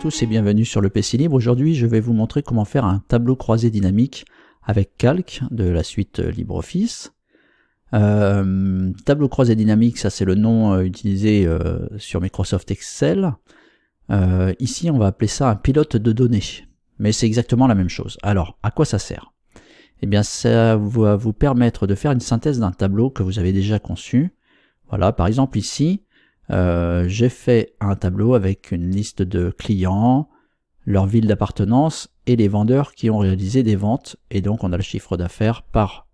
tous et bienvenue sur le PC Libre. Aujourd'hui, je vais vous montrer comment faire un tableau croisé dynamique avec Calc de la suite LibreOffice. Tableau croisé dynamique, ça c'est le nom utilisé sur Microsoft Excel. Ici, on va appeler ça un pilote de données, mais c'est exactement la même chose. Alors, à quoi ça sert? Eh bien, ça va vous permettre de faire une synthèse d'un tableau que vous avez déjà conçu. Voilà, par exemple ici, j'ai fait un tableau avec une liste de clients, leur ville d'appartenance et les vendeurs qui ont réalisé des ventes. Et donc on a le chiffre d'affaires par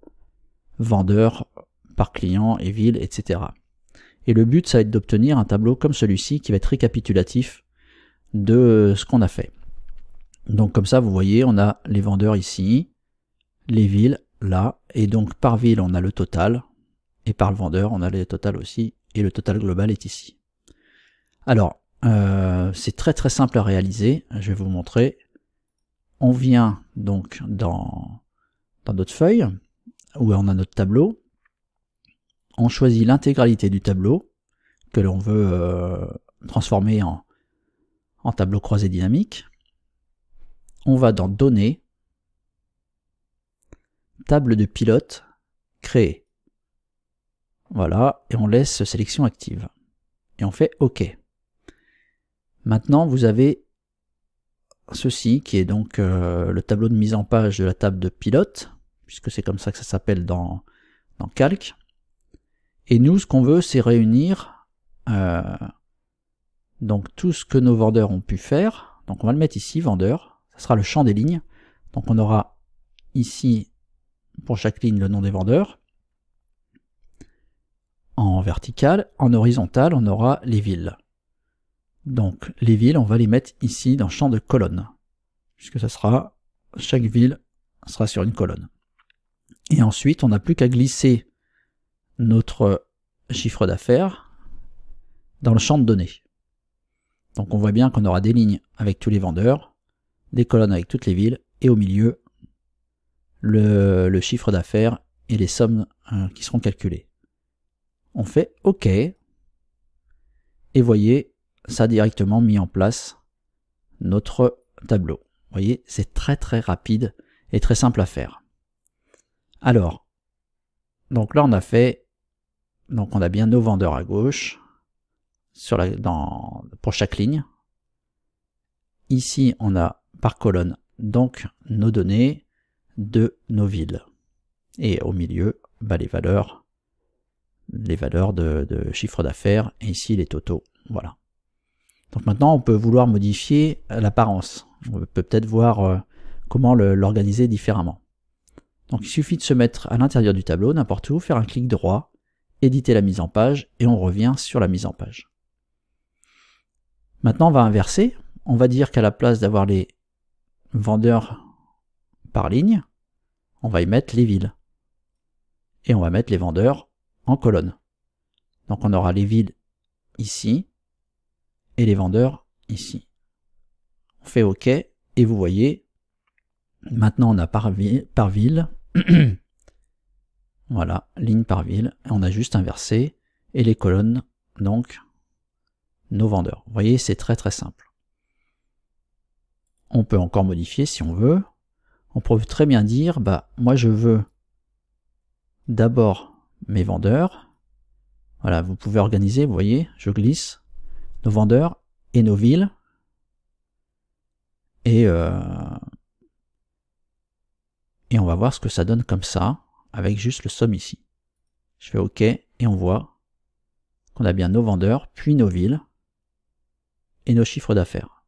vendeur, par client et ville, etc. Et le but, ça va être d'obtenir un tableau comme celui-ci qui va être récapitulatif de ce qu'on a fait. Donc comme ça, vous voyez, on a les vendeurs ici, les villes là, et donc par ville, on a le total, et par le vendeur, on a le total aussi, et le total global est ici. Alors, c'est très simple à réaliser, je vais vous montrer. On vient donc dans notre feuille, où on a notre tableau, on choisit l'intégralité du tableau, que l'on veut transformer en tableau croisé dynamique. On va dans Données, Table de pilote, Créer. Voilà, et on laisse sélection active. Et on fait OK. Maintenant, vous avez ceci qui est donc le tableau de mise en page de la table de pilote, puisque c'est comme ça que ça s'appelle dans Calc. Et nous, ce qu'on veut, c'est réunir donc tout ce que nos vendeurs ont pu faire. Donc on va le mettre ici, vendeur. Ça sera le champ des lignes. Donc on aura ici, pour chaque ligne, le nom des vendeurs. En vertical, en horizontal, on aura les villes. Donc les villes, on va les mettre ici dans le champ de colonne, puisque ça sera, chaque ville sera sur une colonne. Et ensuite, on n'a plus qu'à glisser notre chiffre d'affaires dans le champ de données. Donc on voit bien qu'on aura des lignes avec tous les vendeurs, des colonnes avec toutes les villes, et au milieu, le chiffre d'affaires et les sommes qui seront calculées. On fait OK, et voyez, ça a directement mis en place notre tableau. Vous voyez, c'est très rapide et très simple à faire. Alors, donc là on a fait, donc on a bien nos vendeurs à gauche, pour chaque ligne. Ici on a par colonne donc nos données de nos villes. Et au milieu, les valeurs de chiffre d'affaires, et ici les totaux. Voilà. Donc maintenant, on peut vouloir modifier l'apparence. On peut peut-être voir comment l'organiser différemment. Donc il suffit de se mettre à l'intérieur du tableau, n'importe où, faire un clic droit, éditer la mise en page, et on revient sur la mise en page. Maintenant, on va inverser. On va dire qu'à la place d'avoir les vendeurs par ligne, on va y mettre les villes. Et on va mettre les vendeurs en colonne. Donc on aura les villes ici, et les vendeurs ici. On fait OK, et vous voyez, maintenant on a par ville, voilà, ligne par ville, on a juste inversé, et les colonnes, donc, nos vendeurs. Vous voyez, c'est très simple. On peut encore modifier si on veut. On peut très bien dire, moi je veux d'abord mes vendeurs. Voilà, vous pouvez organiser, vous voyez, je glisse nos vendeurs et nos villes. Et on va voir ce que ça donne comme ça, avec juste le somme ici. Je fais OK, et on voit qu'on a bien nos vendeurs, puis nos villes, et nos chiffres d'affaires.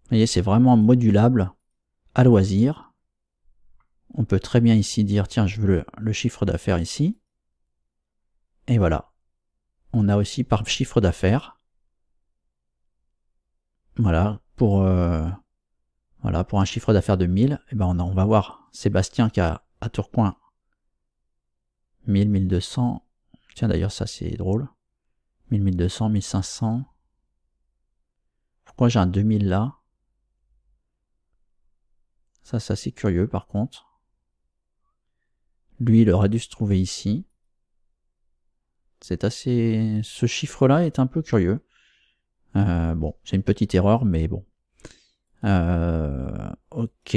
Vous voyez, c'est vraiment modulable, à loisir. On peut très bien ici dire, tiens, je veux le chiffre d'affaires ici. Et voilà. On a aussi par chiffre d'affaires. Voilà, pour un chiffre d'affaires de 1000, on va voir Sébastien qui a à Tourcoing 1000, 1200. Tiens, d'ailleurs, ça c'est drôle. 1000, 1200, 1500. Pourquoi j'ai un 2000 là? Ça c'est assez curieux par contre. Lui, il aurait dû se trouver ici. Ce chiffre-là est un peu curieux. Bon, c'est une petite erreur, mais bon. Ok.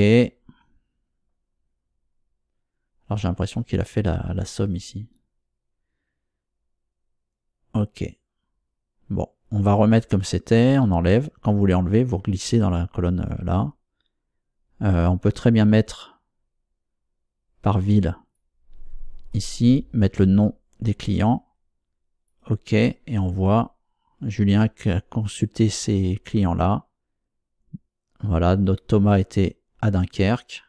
Alors j'ai l'impression qu'il a fait la somme ici. Ok. Bon, on va remettre comme c'était, on enlève. Quand vous voulez enlever, vous glissez dans la colonne là. On peut très bien mettre par ville ici, mettre le nom des clients. Ok, et on voit Julien qui a consulté ces clients-là. Voilà, notre Thomas était à Dunkerque.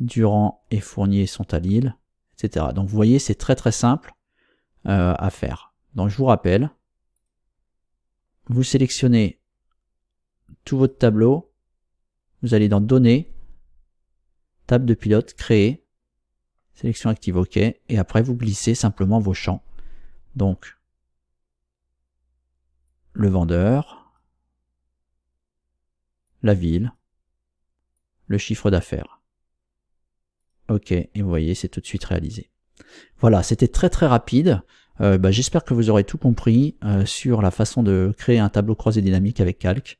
Durand et Fournier sont à Lille, etc. Donc vous voyez, c'est très très simple à faire. Donc je vous rappelle, vous sélectionnez tout votre tableau, vous allez dans Données, table de pilote, Créer, sélection active OK, et après vous glissez simplement vos champs. Donc, le vendeur, la ville, le chiffre d'affaires. OK, et vous voyez, c'est tout de suite réalisé. Voilà, c'était très très rapide. J'espère que vous aurez tout compris sur la façon de créer un tableau croisé dynamique avec Calc.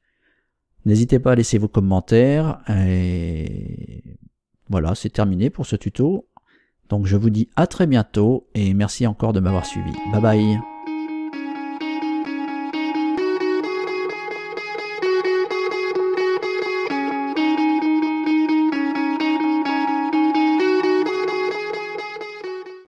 N'hésitez pas à laisser vos commentaires. Et voilà, c'est terminé pour ce tuto. Donc je vous dis à très bientôt et merci encore de m'avoir suivi. Bye bye.